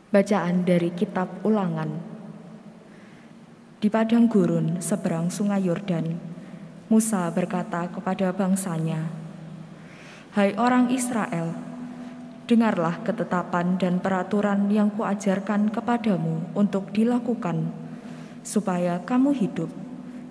Bacaan dari Kitab Ulangan. Di padang gurun seberang sungai Yordan, Musa berkata kepada bangsanya, "Hai orang Israel, dengarlah ketetapan dan peraturan yang kuajarkan kepadamu untuk dilakukan, supaya kamu hidup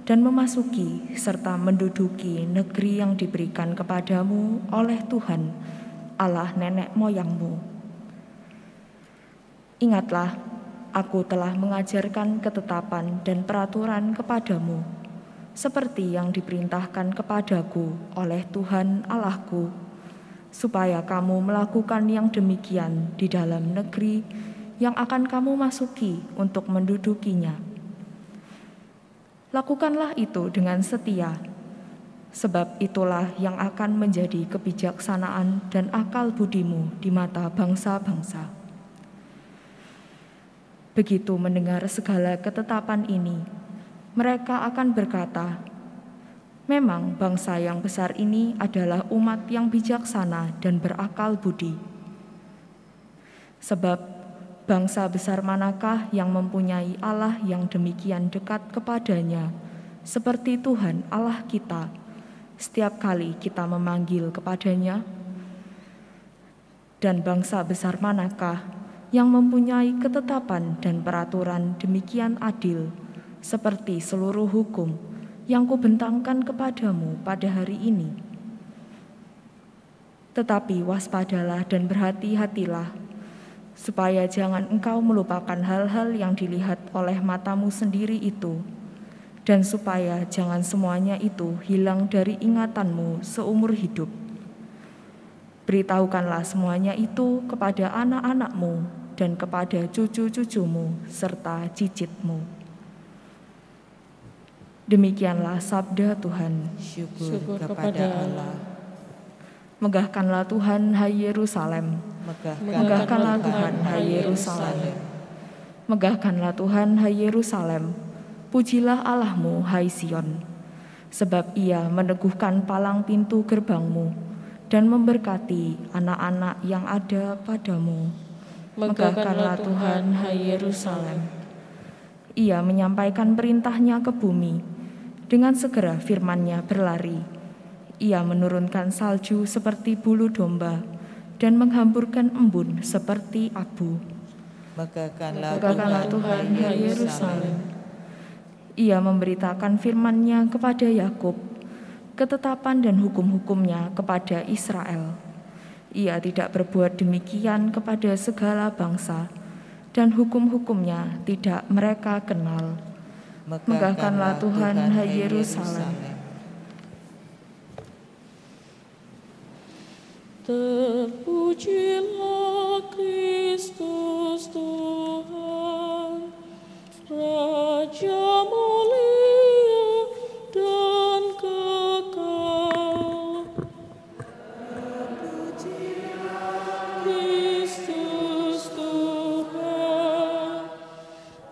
dan memasuki serta menduduki negeri yang diberikan kepadamu oleh Tuhan, Allah nenek moyangmu. Ingatlah, aku telah mengajarkan ketetapan dan peraturan kepadamu, seperti yang diperintahkan kepadaku oleh Tuhan Allahku, supaya kamu melakukan yang demikian di dalam negeri yang akan kamu masuki untuk mendudukinya. Lakukanlah itu dengan setia, sebab itulah yang akan menjadi kebijaksanaan dan akal budimu di mata bangsa-bangsa. Begitu mendengar segala ketetapan ini, mereka akan berkata, memang bangsa yang besar ini adalah umat yang bijaksana dan berakal budi. Sebab bangsa besar manakah yang mempunyai Allah yang demikian dekat kepadanya, seperti Tuhan Allah kita, setiap kali kita memanggil kepadanya? Dan bangsa besar manakah yang mempunyai ketetapan dan peraturan demikian adil, seperti seluruh hukum yang kubentangkan kepadamu pada hari ini? Tetapi waspadalah dan berhati-hatilah, supaya jangan engkau melupakan hal-hal yang dilihat oleh matamu sendiri itu, dan supaya jangan semuanya itu hilang dari ingatanmu seumur hidup. Beritahukanlah semuanya itu kepada anak-anakmu dan kepada cucu-cucumu serta cicitmu. Demikianlah sabda Tuhan. Syukur kepada Allah. Megahkanlah Tuhan, hai Yerusalem. Megahkanlah Tuhan, hai Yerusalem. Megahkanlah Tuhan, hai Yerusalem. Pujilah Allahmu, hai Sion. Sebab Ia meneguhkan palang pintu gerbangmu dan memberkati anak-anak yang ada padamu. Megahkanlah Tuhan, hai Yerusalem. Ia menyampaikan perintahnya ke bumi, dengan segera firman-Nya berlari. Ia menurunkan salju seperti bulu domba dan menghamburkan embun seperti abu. Megahkanlah Tuhan, hai Yerusalem. Ia memberitakan firman-Nya kepada Yakub, ketetapan dan hukum-hukum-Nya kepada Israel. Ia tidak berbuat demikian kepada segala bangsa, dan hukum-hukum-Nya tidak mereka kenal. Megahkanlah Tuhan, hai Yerusalem. Terpujilah Kristus Tuhan, Raja mulia dan kekal. Kristus Tuhan,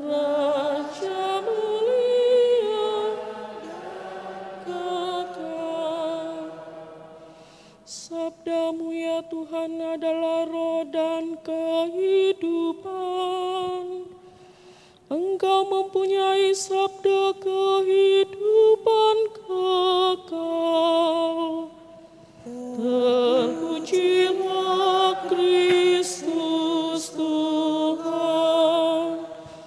Raja mulia dan kekal. Sabdamu ya Tuhan adalah roh dan kehidupan. Engkau mempunyai sabda kehidupan kekal. Terpujilah Kristus Tuhan,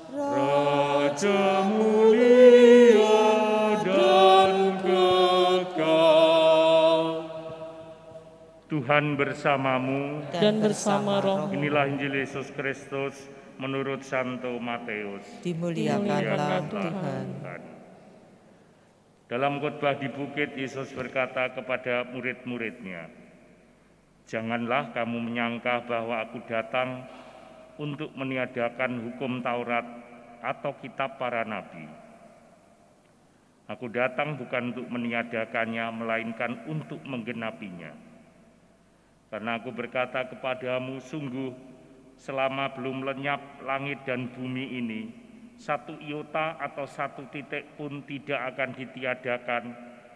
Raja mulia dan kekal. Tuhan bersamamu dan bersama roh. Inilah Injil Yesus Kristus menurut Santo Matius. Dimuliakanlah Tuhan. Dalam khotbah di bukit, Yesus berkata kepada murid-muridnya, "Janganlah kamu menyangka bahwa aku datang untuk meniadakan hukum Taurat atau kitab para nabi. Aku datang bukan untuk meniadakannya, melainkan untuk menggenapinya. Karena aku berkata kepadamu, sungguh selama belum lenyap langit dan bumi ini, satu iota atau satu titik pun tidak akan ditiadakan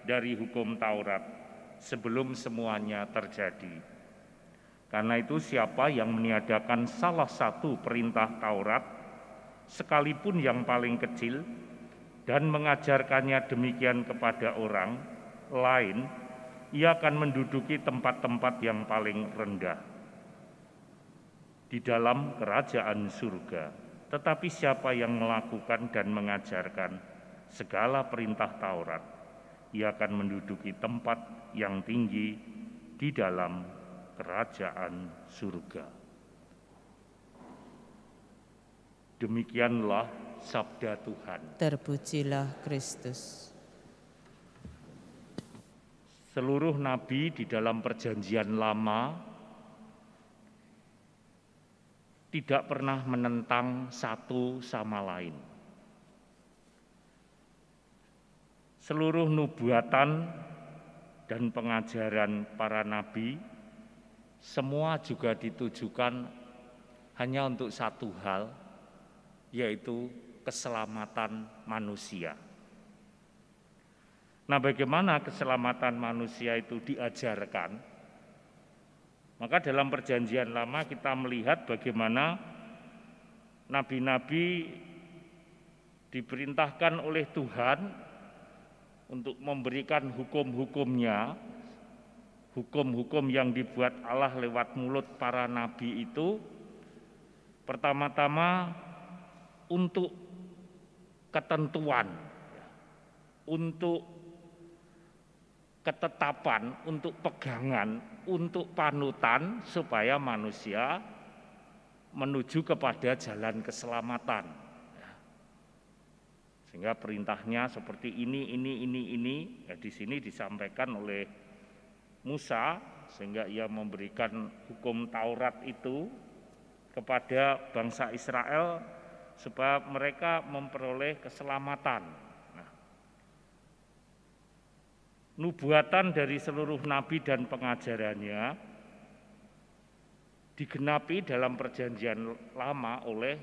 dari hukum Taurat sebelum semuanya terjadi. Karena itu siapa yang meniadakan salah satu perintah Taurat, sekalipun yang paling kecil, dan mengajarkannya demikian kepada orang lain, ia akan menduduki tempat-tempat yang paling rendah di dalam kerajaan surga. Tetapi siapa yang melakukan dan mengajarkan segala perintah Taurat, ia akan menduduki tempat yang tinggi di dalam kerajaan surga. Demikianlah sabda Tuhan. Terpujilah Kristus. Seluruh nabi di dalam perjanjian lama tidak pernah menentang satu sama lain. Seluruh nubuatan dan pengajaran para nabi semua juga ditujukan hanya untuk satu hal, yaitu keselamatan manusia. Nah, bagaimana keselamatan manusia itu diajarkan? Maka dalam perjanjian lama kita melihat bagaimana nabi-nabi diperintahkan oleh Tuhan untuk memberikan hukum-hukumnya. Hukum-hukum yang dibuat Allah lewat mulut para nabi itu pertama-tama untuk ketentuan, untuk ketetapan, untuk pegangan, untuk panutan supaya manusia menuju kepada jalan keselamatan. Sehingga perintahnya seperti ini. Ya, di sini disampaikan oleh Musa, sehingga ia memberikan hukum Taurat itu kepada bangsa Israel supaya mereka memperoleh keselamatan. Nah, nubuatan dari seluruh nabi dan pengajarannya digenapi dalam perjanjian lama oleh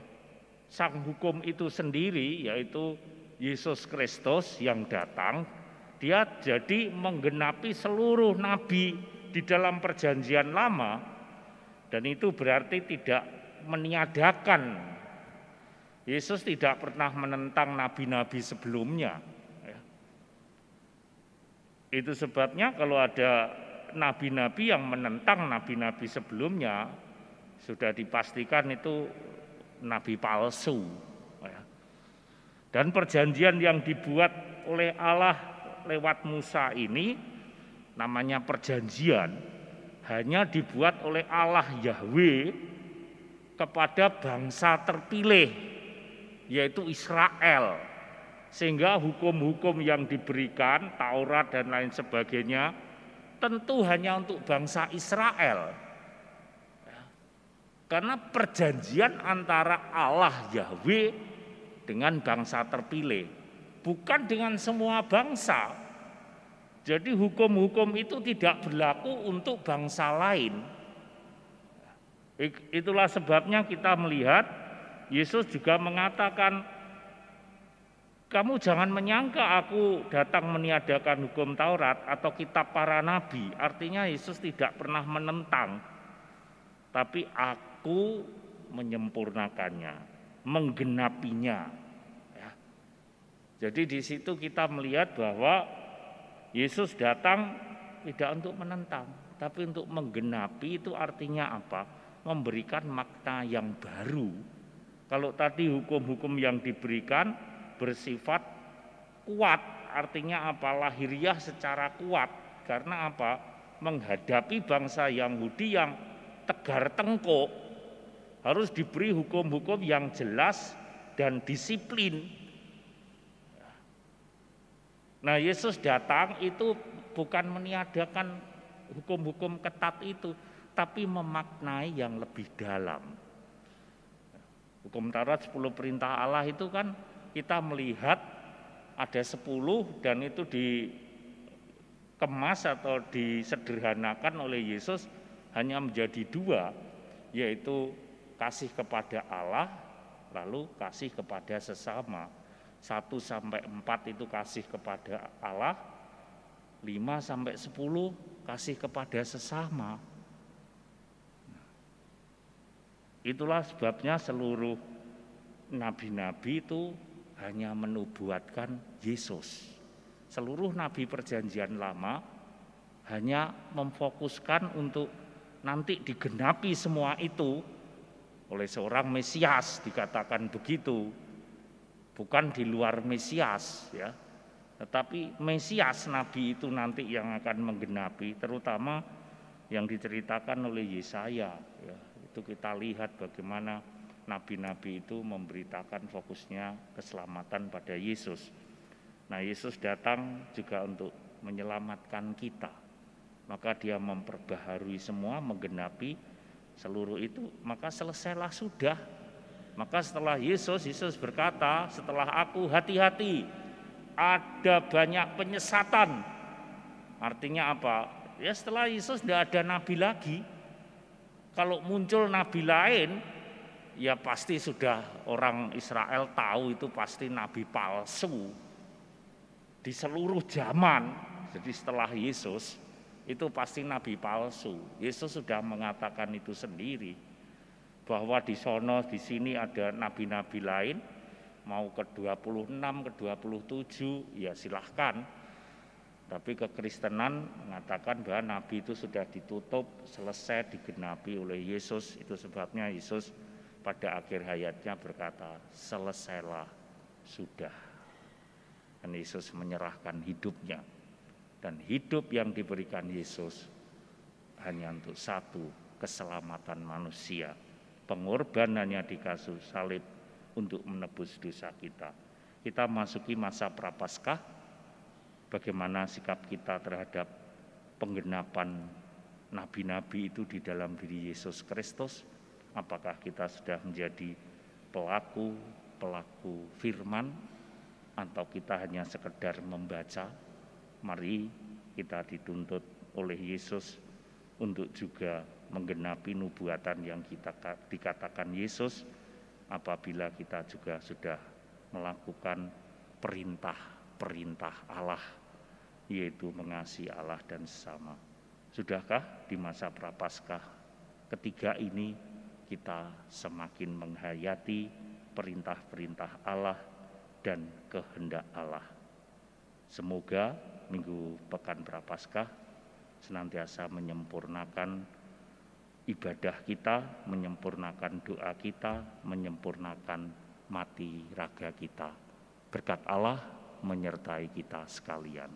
sang hukum itu sendiri, yaitu Yesus Kristus yang datang. Dia jadi menggenapi seluruh nabi di dalam perjanjian lama, dan itu berarti tidak meniadakan. Yesus tidak pernah menentang nabi-nabi sebelumnya. Itu sebabnya kalau ada nabi-nabi yang menentang nabi-nabi sebelumnya, sudah dipastikan itu nabi palsu. Dan perjanjian yang dibuat oleh Allah lewat Musa ini namanya perjanjian, hanya dibuat oleh Allah Yahweh kepada bangsa terpilih, yaitu Israel. Sehingga hukum-hukum yang diberikan, Taurat dan lain sebagainya, tentu hanya untuk bangsa Israel. Karena perjanjian antara Allah Yahweh dengan bangsa terpilih, bukan dengan semua bangsa. Jadi hukum-hukum itu tidak berlaku untuk bangsa lain. Itulah sebabnya kita melihat Yesus juga mengatakan, kamu jangan menyangka aku datang meniadakan hukum Taurat atau kitab para nabi. Artinya Yesus tidak pernah menentang, tapi aku menyempurnakannya, menggenapinya. Jadi di situ kita melihat bahwa Yesus datang tidak untuk menentang, tapi untuk menggenapi. Itu artinya apa? Memberikan makna yang baru. Kalau tadi hukum-hukum yang diberikan bersifat kuat, artinya apa? Lahiriah secara kuat. Karena apa? Menghadapi bangsa Yahudi yang tegar tengkuk, harus diberi hukum-hukum yang jelas dan disiplin. Nah, Yesus datang itu bukan meniadakan hukum-hukum ketat itu, tapi memaknai yang lebih dalam. Hukum Taurat 10 perintah Allah itu kan kita melihat ada 10 dan itu dikemas atau disederhanakan oleh Yesus hanya menjadi 2, yaitu kasih kepada Allah, lalu kasih kepada sesama. 1-4 itu kasih kepada Allah, 5-10 kasih kepada sesama. Itulah sebabnya seluruh nabi-nabi itu hanya menubuatkan Yesus. Seluruh nabi perjanjian lama hanya memfokuskan untuk nanti digenapi semua itu oleh seorang Mesias, dikatakan begitu. Bukan di luar Mesias ya. Tetapi Mesias nabi itu nanti yang akan menggenapi, terutama yang diceritakan oleh Yesaya ya. Itu kita lihat bagaimana nabi-nabi itu memberitakan fokusnya keselamatan pada Yesus. Nah, Yesus datang juga untuk menyelamatkan kita. Maka dia memperbaharui semua, menggenapi seluruh itu, maka selesailah sudah. Maka setelah Yesus berkata, setelah aku hati-hati, ada banyak penyesatan. Artinya apa? Ya setelah Yesus tidak ada nabi lagi. Kalau muncul nabi lain, ya pasti sudah orang Israel tahu itu pasti nabi palsu di seluruh zaman. Jadi setelah Yesus itu pasti nabi palsu. Yesus sudah mengatakan itu sendiri bahwa di sono di sini ada nabi-nabi lain, mau ke-26, ke-27 ya silahkan. Tapi kekristenan mengatakan bahwa nabi itu sudah ditutup, selesai, digenapi oleh Yesus. Itu sebabnya Yesus pada akhir hayatnya berkata, selesailah sudah. Dan Yesus menyerahkan hidupnya. Dan hidup yang diberikan Yesus hanya untuk satu, keselamatan manusia. Pengorbanannya di kayu salib untuk menebus dosa kita. Kita masuki masa prapaskah. Bagaimana sikap kita terhadap penggenapan nabi-nabi itu di dalam diri Yesus Kristus? Apakah kita sudah menjadi pelaku firman atau kita hanya sekedar membaca? Mari kita dituntut oleh Yesus untuk juga menggenapi nubuatan yang kita dikatakan Yesus apabila kita juga sudah melakukan perintah Allah, yaitu mengasihi Allah dan sesama. Sudahkah di masa prapaskah ketiga ini kita semakin menghayati perintah-perintah Allah dan kehendak Allah? Semoga minggu pekan prapaskah senantiasa menyempurnakan ibadah kita, menyempurnakan doa kita, menyempurnakan mati raga kita. Berkat Allah menyertai kita sekalian.